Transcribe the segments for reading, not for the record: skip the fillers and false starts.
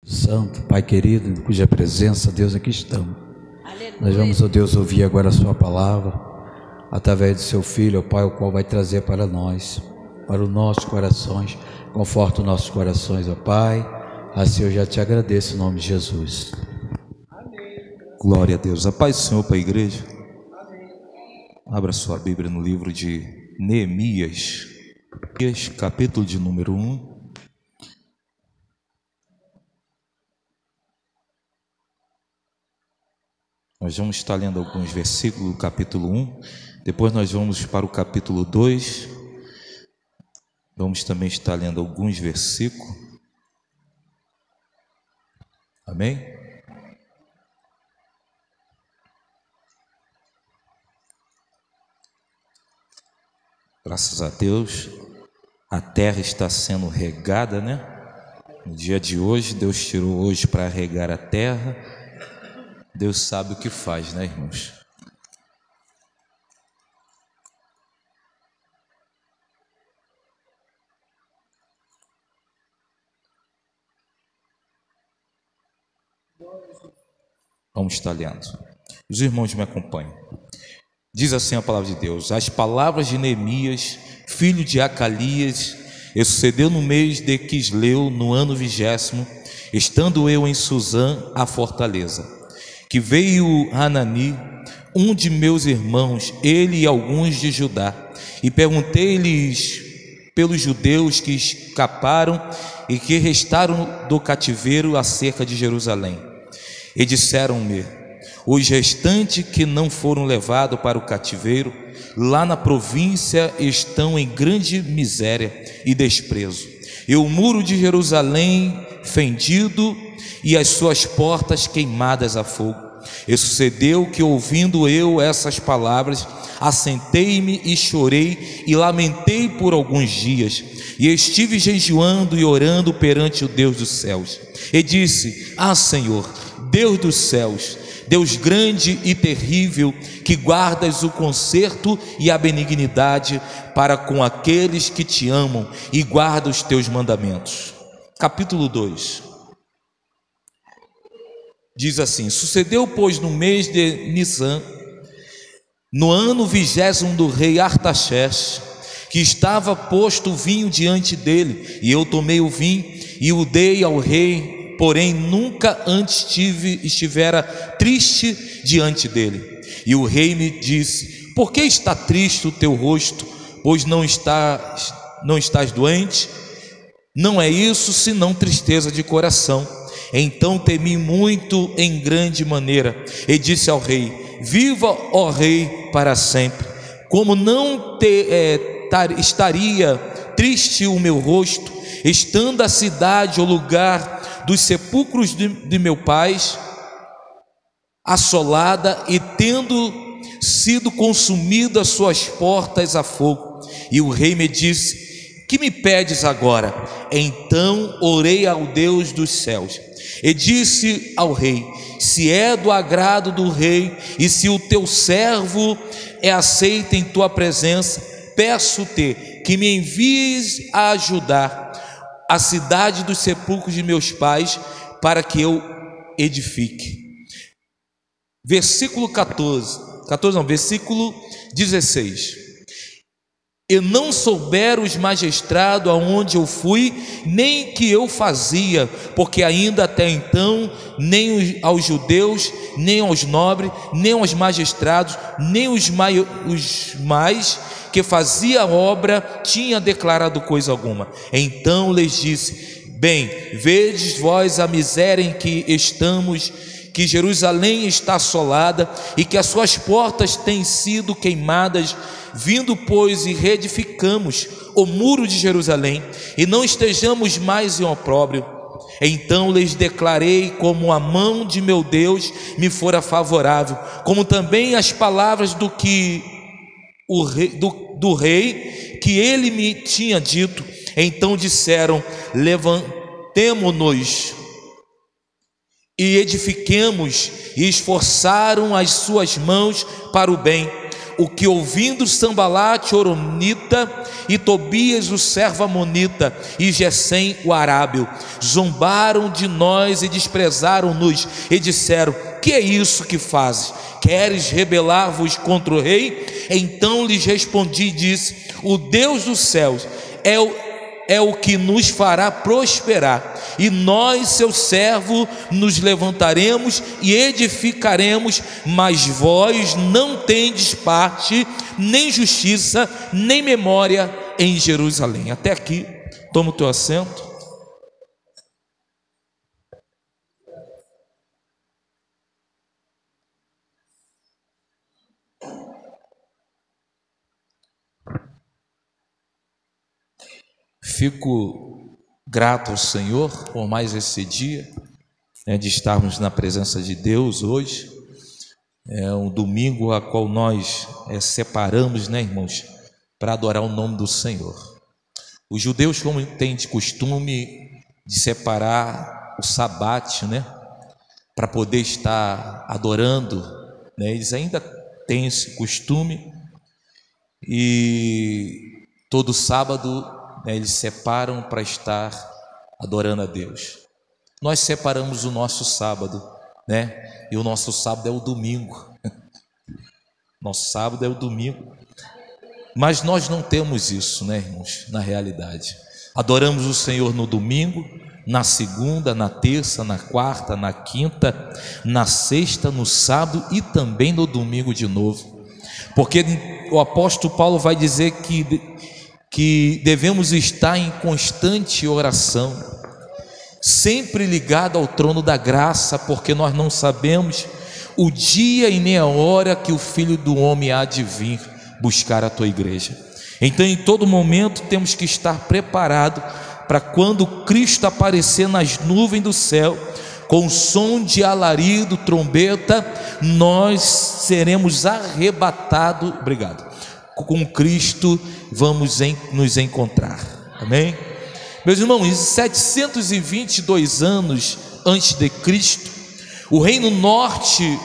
Santo, Pai querido, em cuja presença, Deus, aqui estamos. Aleluia. Nós vamos, ó Deus, ouvir agora a sua palavra, através do seu Filho, ó Pai, o qual vai trazer para nós, para os nossos corações, conforta os nossos corações, ó Pai. Assim eu já te agradeço em nome de Jesus. Glória a Deus. A paz do Senhor para a igreja. Abra sua Bíblia no livro de Neemias, capítulo de número 1. Nós vamos estar lendo alguns versículos do capítulo 1. Depois nós vamos para o capítulo 2. Vamos também estar lendo alguns versículos. Amém? Graças a Deus, a terra está sendo regada, né? No dia de hoje, Deus tirou hoje para regar a terra. Deus sabe o que faz, né, irmãos? Vamos estar lendo. Os irmãos me acompanham. Diz assim a palavra de Deus: as palavras de Neemias, filho de Acalias, sucedeu no mês de Quisleu, no ano 20º, estando eu em Suzã, a fortaleza, que veio Hanani, um de meus irmãos, ele e alguns de Judá, e perguntei-lhes pelos judeus que escaparam e que restaram do cativeiro acerca de Jerusalém. E disseram-me: os restantes que não foram levados para o cativeiro, lá na província, estão em grande miséria e desprezo, e o muro de Jerusalém fendido e as suas portas queimadas a fogo. E sucedeu que, ouvindo eu essas palavras, assentei-me e chorei e lamentei por alguns dias, e estive jejuando e orando perante o Deus dos céus, e disse: ah, Senhor, Deus dos céus, Deus grande e terrível, que guardas o conserto e a benignidade para com aqueles que te amam e guardam os teus mandamentos. Capítulo 2 diz assim: sucedeu, pois, no mês de Nisan, no ano 20º do rei Artaxerxes, que estava posto o vinho diante dele, e eu tomei o vinho e o dei ao rei. Porém nunca antes estivera triste diante dele. E o rei me disse: por que está triste o teu rosto? Pois não estás doente? Não é isso senão tristeza de coração. Então temi muito em grande maneira, e disse ao rei: viva, ó rei, para sempre. Como não estaria triste o meu rosto, estando a cidade, o lugar dos sepulcros de meu pai assolada, e tendo sido consumida as suas portas a fogo? E o rei me disse: que me pedes agora? Então orei ao Deus dos céus e disse ao rei: se é do agrado do rei, e se o teu servo é aceito em tua presença, peço-te que me envies a ajudar a cidade dos sepulcros de meus pais, para que eu edifique. Versículo versículo 16: e não souberam os magistrados aonde eu fui, nem que eu fazia, porque ainda até então nem aos judeus, nem aos nobres, nem aos magistrados, nem os mais que fazia a obra tinha declarado coisa alguma. Então lhes disse: bem, vedes vós a miséria em que estamos, que Jerusalém está assolada e que as suas portas têm sido queimadas. Vindo, pois, e reedificamos o muro de Jerusalém, e não estejamos mais em opróbrio. Então lhes declarei como a mão de meu Deus me fora favorável, como também as palavras do rei que ele me tinha dito. Então disseram: levantemo-nos e edifiquemos, e esforçaram as suas mãos para o bem. o que ouvindo Sambalate, Horonita, e Tobias, o servo amonita, e Gesem, o arábio, zombaram de nós e desprezaram-nos, e disseram: que é isso que fazes? Queres rebelar-vos contra o rei? Então lhes respondi e disse: o Deus dos céus é o que nos fará prosperar, e nós, seu servo, nos levantaremos e edificaremos, mas vós não tendes parte, nem justiça, nem memória em Jerusalém. Até aqui, toma o teu assento. Fico grato ao Senhor por mais esse dia, de estarmos na presença de Deus hoje. É um domingo a qual nós separamos, irmãos, para adorar o nome do Senhor. Os judeus, como têm de costume de separar o sabate, para poder estar adorando, eles ainda têm esse costume, e todo sábado eles separam para estar adorando a Deus. Nós separamos o nosso sábado, e o nosso sábado é o domingo. Nosso sábado é o domingo. Mas nós não temos isso, irmãos, na realidade. Adoramos o Senhor no domingo, na segunda, na terça, na quarta, na quinta, na sexta, no sábado e também no domingo de novo. Porque o apóstolo Paulo vai dizer que devemos estar em constante oração, sempre ligado ao trono da graça, porque nós não sabemos o dia e nem a hora que o Filho do Homem há de vir buscar a tua igreja. Então, em todo momento, temos que estar preparado para quando Cristo aparecer nas nuvens do céu, com som de alarido, trombeta, nós seremos arrebatados. Obrigado. Com Cristo vamos nos encontrar. Amém? Meus irmãos, 722 anos antes de Cristo, o reino norte,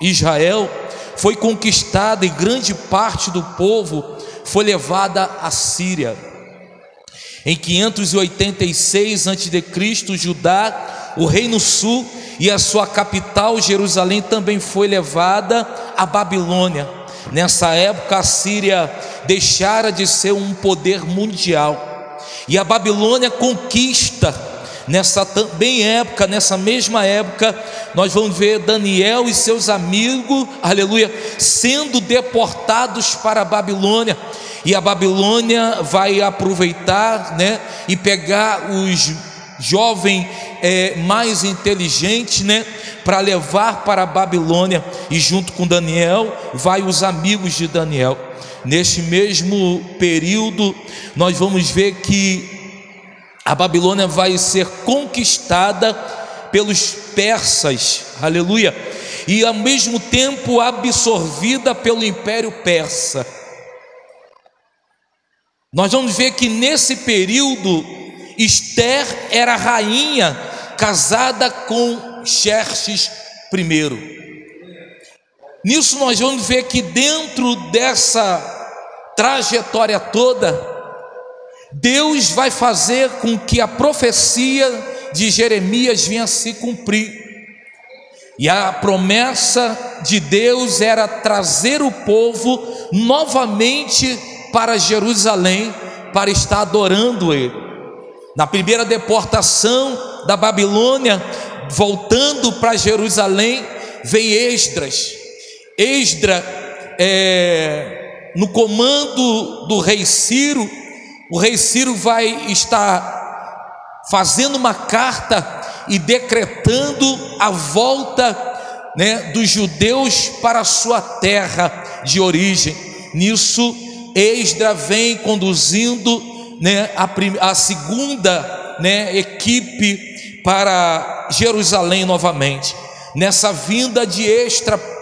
Israel, foi conquistado e grande parte do povo foi levada à Síria. Em 586 a.C., Judá, o reino sul e a sua capital, Jerusalém, também foi levada à Babilônia. Nessa época, a Síria deixara de ser um poder mundial, e a Babilônia conquista. Nessa mesma época, nós vamos ver Daniel e seus amigos, aleluia, sendo deportados para a Babilônia. E a Babilônia vai aproveitar, e pegar os jovens mais inteligentes, para levar para a Babilônia. E junto com Daniel, vai os amigos de Daniel. Neste mesmo período, nós vamos ver que a Babilônia vai ser conquistada pelos persas, aleluia, e ao mesmo tempo absorvida pelo Império Persa. Nós vamos ver que nesse período, Ester era rainha, casada com Xerxes I. Nisso nós vamos ver que dentro dessa trajetória toda, Deus vai fazer com que a profecia de Jeremias venha a se cumprir. E a promessa de Deus era trazer o povo novamente para Jerusalém, para estar adorando Ele. Na primeira deportação da Babilônia, voltando para Jerusalém, vem Esdras. No comando do rei Ciro. O rei Ciro vai estar fazendo uma carta e decretando a volta, dos judeus para a sua terra de origem. Nisso, Esdras vem conduzindo, a segunda, equipe para Jerusalém novamente. Nessa vinda de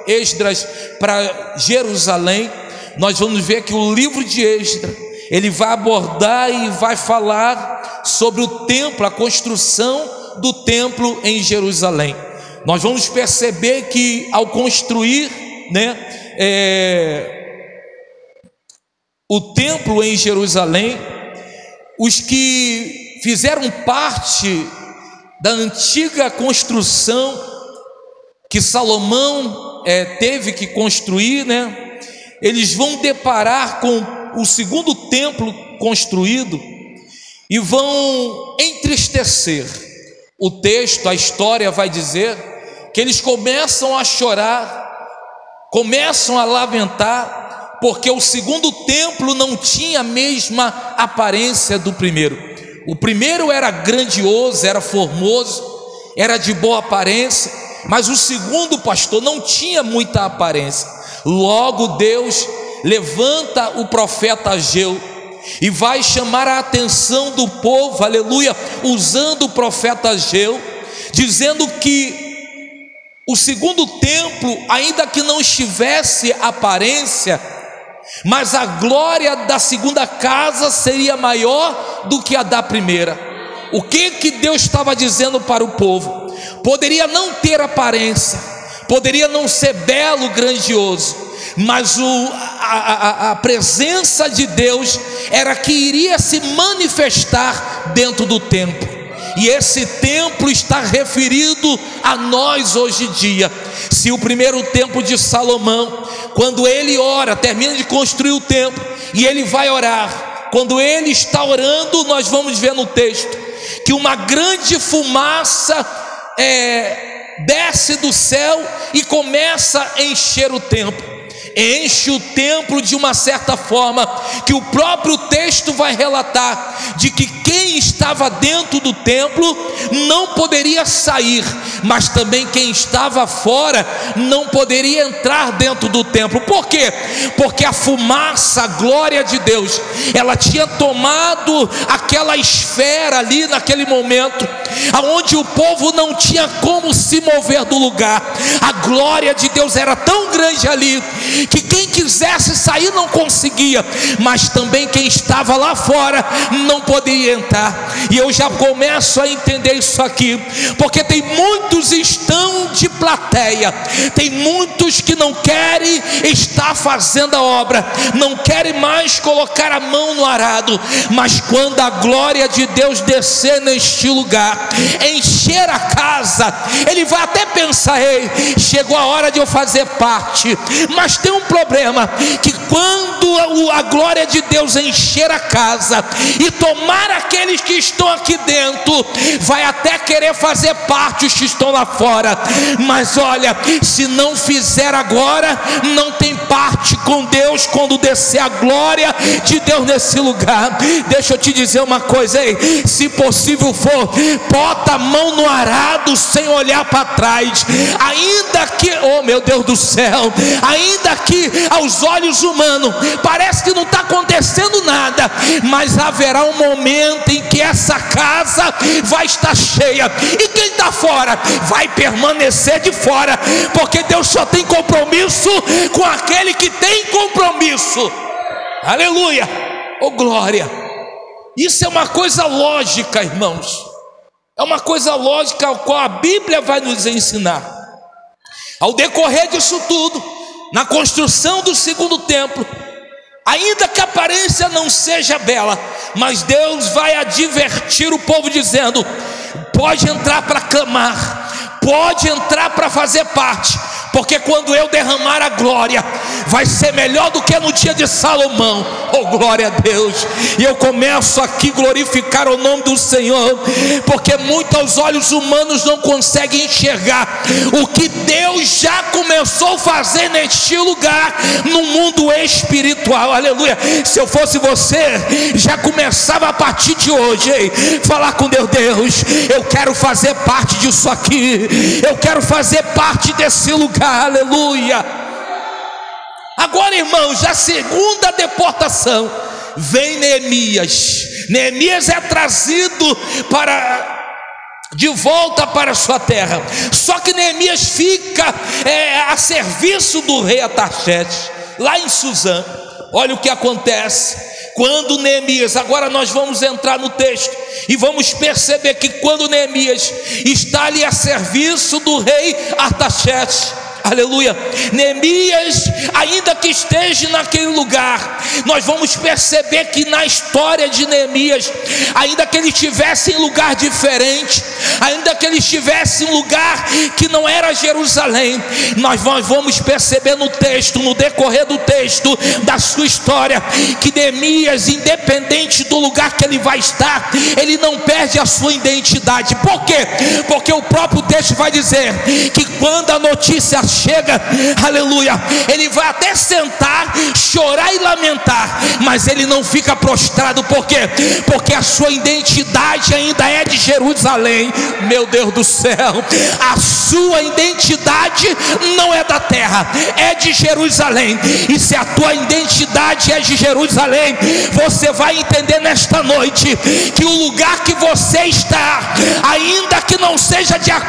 Esdras para Jerusalém, nós vamos ver que o livro de Esdras, ele vai abordar e vai falar sobre o templo, a construção do templo em Jerusalém. Nós vamos perceber que ao construir, o templo em Jerusalém, os que fizeram parte da antiga construção que Salomão teve que construir, né? Eles vão deparar com o segundo templo construído e vão entristecer. O texto, a história vai dizer que eles começam a chorar, começam a lamentar, porque o segundo templo não tinha a mesma aparência do primeiro. O primeiro era grandioso, era formoso, era de boa aparência, mas o segundo, pastor, não tinha muita aparência. Logo Deus levanta o profeta Ageu e vai chamar a atenção do povo, aleluia, usando o profeta Ageu, dizendo que o segundo templo, ainda que não estivesse aparência, mas a glória da segunda casa seria maior do que a da primeira. O que Deus estava dizendo para o povo? Poderia não ter aparência, poderia não ser belo, grandioso, mas a presença de Deus era que iria se manifestar dentro do templo. E esse templo está referido a nós hoje em dia. Se o primeiro templo de Salomão, quando ele ora, termina de construir o templo e ele vai orar, quando ele está orando, nós vamos ver no texto que uma grande fumaça desce do céu e começa a encher o templo. Enche o templo de uma certa forma que o próprio texto vai relatar, de que quem estava dentro do templo não poderia sair, mas também quem estava fora não poderia entrar dentro do templo. Por quê? Porque a fumaça, a glória de Deus, ela tinha tomado aquela esfera ali naquele momento, aonde o povo não tinha como se mover do lugar. A glória de Deus era tão grande ali que quem quisesse sair não conseguia, mas também quem estava lá fora não poderia entrar. E eu já começo a entender isso aqui, porque tem muitos estão de plateia, tem muitos que não querem estar fazendo a obra, não querem mais colocar a mão no arado, mas quando a glória de Deus descer neste lugar, encher a casa, ele vai até pensar: ei, chegou a hora de eu fazer parte. Mas tem um problema, que quando a glória de Deus encher a casa e tomar aqueles que estão aqui dentro, vai até querer fazer parte os que estão lá fora, mas olha, se não fizer agora, não tem parte com Deus quando descer a glória de Deus nesse lugar. Deixa eu te dizer uma coisa, ei, se possível for, bota a mão no arado sem olhar para trás, ainda que, oh meu Deus do céu, ainda que aos olhos humanos parece que não está acontecendo nada, mas haverá um momento em que essa casa vai estar cheia, e quem está fora vai permanecer de fora, porque Deus só tem compromisso com aquele que tem compromisso. Aleluia, oh glória. Isso é uma coisa lógica, irmãos, é uma coisa lógica a qual a Bíblia vai nos ensinar. Ao decorrer disso tudo, na construção do segundo templo, ainda que a aparência não seja bela, mas Deus vai advertir o povo dizendo: pode entrar para clamar, pode entrar para fazer parte, porque quando eu derramar a glória, vai ser melhor do que no dia de Salomão. Oh glória a Deus. E eu começo aqui a glorificar o nome do Senhor, porque muito aos olhos humanos não conseguem enxergar o que Deus já começou a fazer neste lugar, no mundo espiritual. Aleluia. Se eu fosse você, já começava a partir de hoje, hein? Falar com Deus: Deus, eu quero fazer parte disso aqui, eu quero fazer parte desse lugar. Aleluia. Agora, irmãos, a segunda deportação, vem Neemias. Neemias é trazido de volta para a sua terra. Só que Neemias fica a serviço do rei Artaxerxes, lá em Suzã. Olha o que acontece quando Neemias, agora nós vamos entrar no texto e vamos perceber que quando Neemias está ali a serviço do rei Artaxerxes, Aleluia. Neemias, ainda que esteja naquele lugar, nós vamos perceber que na história de Neemias, ainda que ele estivesse em lugar diferente, ainda que ele estivesse em lugar que não era Jerusalém, nós vamos perceber no texto, no decorrer do texto da sua história, que Neemias, independente do lugar que ele vai estar, ele não perde a sua identidade. Por quê? Porque o próprio texto vai dizer que quando a notícia chega, aleluia, ele vai até sentar, chorar e lamentar, mas ele não fica prostrado. Por quê? Porque a sua identidade ainda é de Jerusalém. Meu Deus do céu, a sua identidade não é da terra, é de Jerusalém. E se a tua identidade é de Jerusalém, você vai entender nesta noite que o lugar que você está, ainda que não seja de acordo